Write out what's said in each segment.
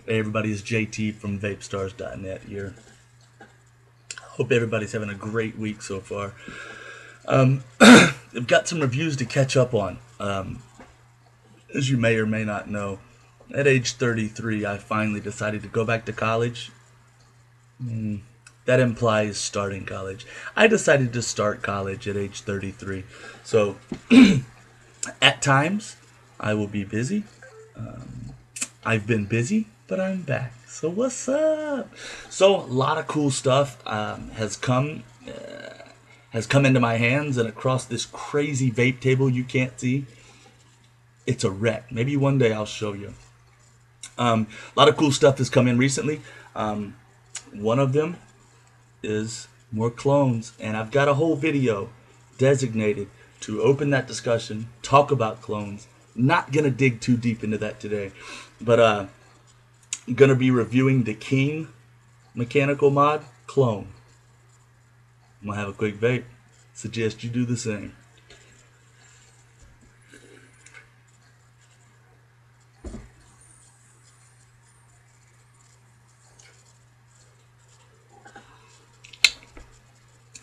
Hey everybody, it's JT from Vapestars.net here. Hope everybody's having a great week so far. I've got some reviews to catch up on. As you may or may not know, at age 33, I finally decided to go back to college. That implies starting college. I decided to start college at age 33. So, at times, I will be busy. I've been busy, but I'm back. So what's up? So a lot of cool stuff has come into my hands and across this crazy vape table you can't see. It's a wreck. Maybe one day I'll show you. A lot of cool stuff has come in recently. One of them is more clones, and I've got a whole video designated to open that discussion, talk about clones. Not gonna dig too deep into that today, but I'm gonna be reviewing the King mechanical mod clone. I'm gonna have a quick vape. Suggest you do the same.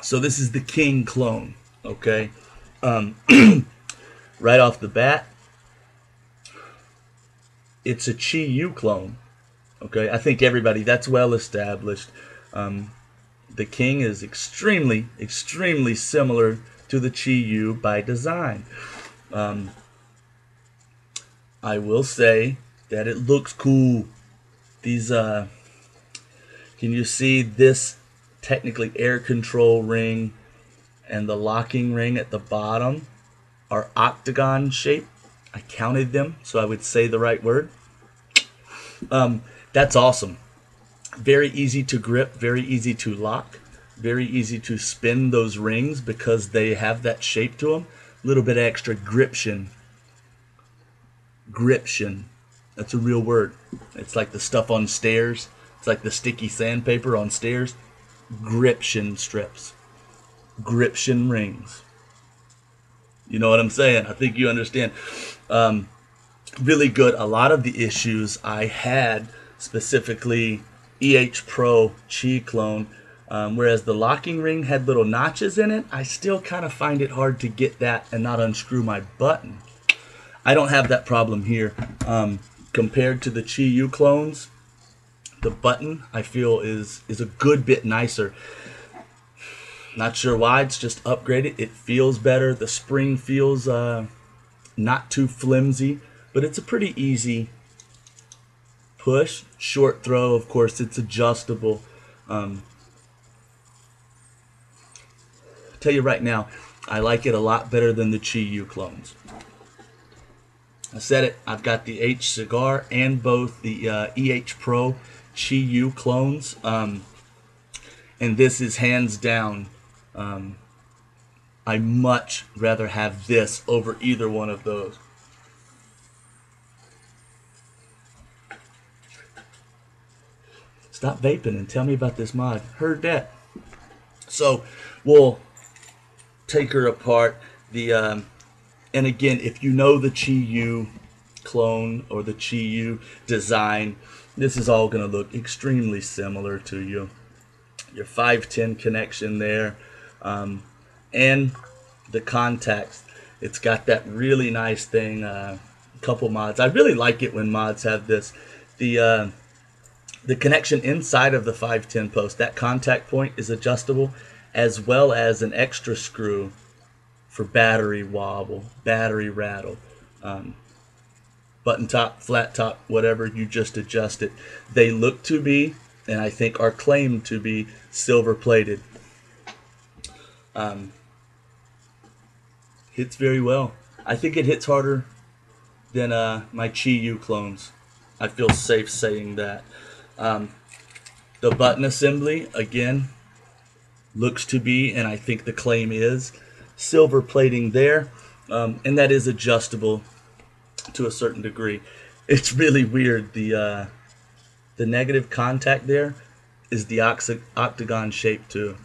So this is the King clone, okay? Right off the bat, it's a Chi U clone. Okay, I think everybody, that's well established. The King is extremely similar to the Chi U by design. I will say that it looks cool. These, can you see this technically air control ring and the locking ring at the bottom are octagon shape? I counted them, so I would say the right word. That's awesome. Very easy to grip, very easy to lock, very easy to spin those rings because they have that shape to them. A little bit of extra gription. Gription. That's a real word. It's like the stuff on stairs. It's like the sticky sandpaper on stairs. Gription strips. Gription rings. You know what I'm saying? I think you understand. Really good. A lot of the issues I had, specifically Pro Chi clone, whereas the locking ring had little notches in it, I still kind of find it hard to get that and not unscrew my button. I don't have that problem here. Compared to the Chi U clones, the button I feel is a good bit nicer. Not sure why, it's just upgraded. It feels better. The spring feels not too flimsy, but it's a pretty easy push. Short throw, of course, it's adjustable. Tell you right now, I like it a lot better than the Chi U clones. I said it, I've got the H cigar and both the Pro Chi U clones, and this is hands down. I much rather have this over either one of those. Stop vaping and tell me about this mod. Heard that. So we'll take her apart. And again, if you know the Chi U clone or the Chi U design, this is all going to look extremely similar to you. Your 510 connection there, and the contacts. It's got that really nice thing. Couple mods. I really like it when mods have this. The connection inside of the 510 post, that contact point is adjustable, as well as an extra screw for battery wobble, battery rattle. Button top, flat top, whatever, you just adjust it. They look to be, and I think are claimed to be, silver plated. Hits very well. I think it hits harder than my Chi U clones. I feel safe saying that. The button assembly, again, looks to be, and I think the claim is, silver plating there, and that is adjustable to a certain degree. It's really weird. The negative contact there is the octagon shape too.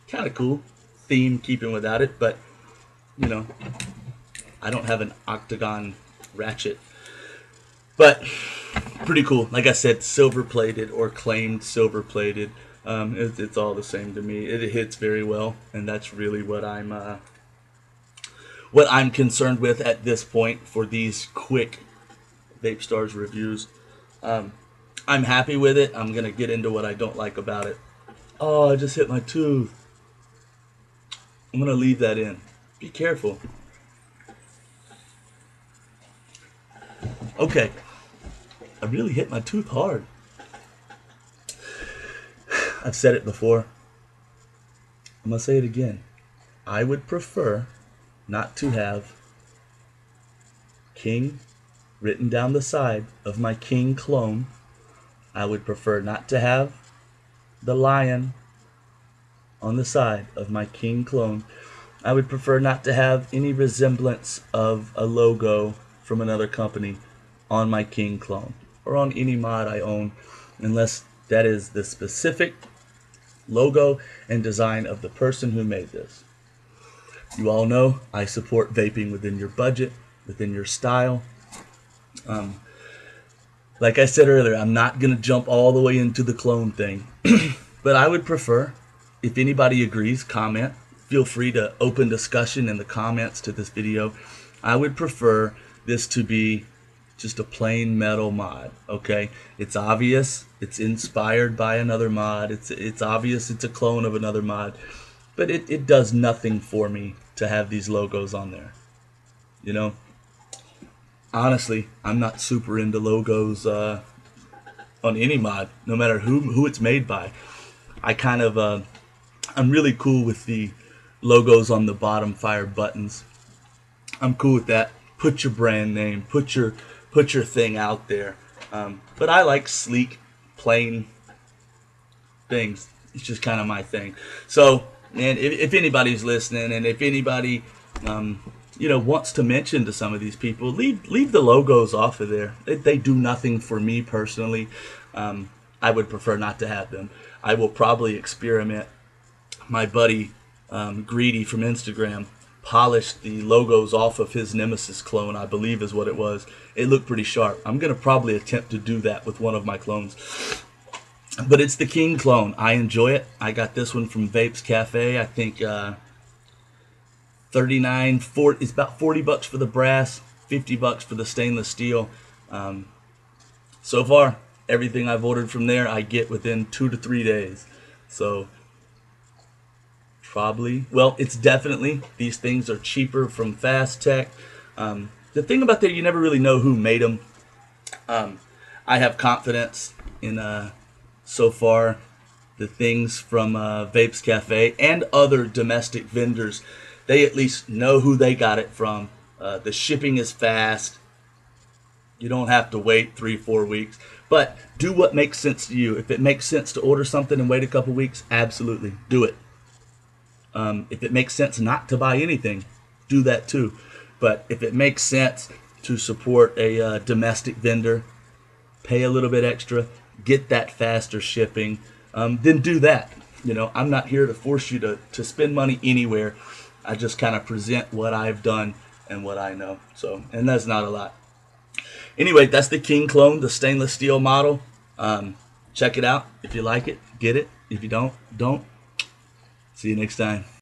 Kind of cool theme, keeping without it, but you know, I don't have an octagon ratchet. But pretty cool. Like I said, silver plated or claimed silver plated. It's all the same to me. It hits very well, and that's really what I'm concerned with at this point for these quick Vapestars reviews. I'm happy with it. I'm gonna get into what I don't like about it. Oh, I just hit my tooth. I'm gonna leave that in. Be careful. Okay, I really hit my tooth hard. I've said it before. I'm gonna say it again. I would prefer not to have King written down the side of my King clone. I would prefer not to have the lion on the side of my King clone. I would prefer not to have any resemblance of a logo from another company on my King clone or on any mod I own, unless that is the specific logo and design of the person who made this. You all know I support vaping within your budget, within your style. Like I said earlier, I'm not going to jump all the way into the clone thing. But I would prefer, if anybody agrees, comment. Feel free to open discussion in the comments to this video. I would prefer this to be just a plain metal mod, okay? It's obvious. It's inspired by another mod. It's obvious it's a clone of another mod. But it does nothing for me to have these logos on there. You know? Honestly, I'm not super into logos on any mod, no matter who it's made by. I kind of, I'm really cool with the logos on the bottom fire buttons. I'm cool with that. Put your brand name, put your thing out there. But I like sleek, plain things. It's just kind of my thing. So, man, if anybody's listening, and if anybody wants to mention to some of these people, leave the logos off of there. They do nothing for me personally. I would prefer not to have them. I will probably experiment. My buddy Greedy from Instagram polished the logos off of his Nemesis clone, I believe is what it was. It looked pretty sharp. I'm going to probably attempt to do that with one of my clones. But it's the King clone. I enjoy it. I got this one from Vapes Cafe. I think $39, it's about $40 for the brass, $50 for the stainless steel. So far, everything I've ordered from there I get within 2 to 3 days. So probably, well, it's definitely, these things are cheaper from Fast Tech. The thing about that, you never really know who made them. I have confidence in so far the things from Vapes Cafe and other domestic vendors. They at least know who they got it from. The shipping is fast. You don't have to wait 3-4 weeks. But do what makes sense to you. If it makes sense to order something and wait a couple weeks, absolutely do it. If it makes sense not to buy anything, do that too. But if it makes sense to support a domestic vendor, pay a little bit extra, get that faster shipping, then do that. You know, I'm not here to force you to spend money anywhere. I just kind of present what I've done and what I know. So, and that's not a lot. Anyway, that's the King clone, the stainless steel model. Check it out. If you like it, get it. If you don't, don't. See you next time.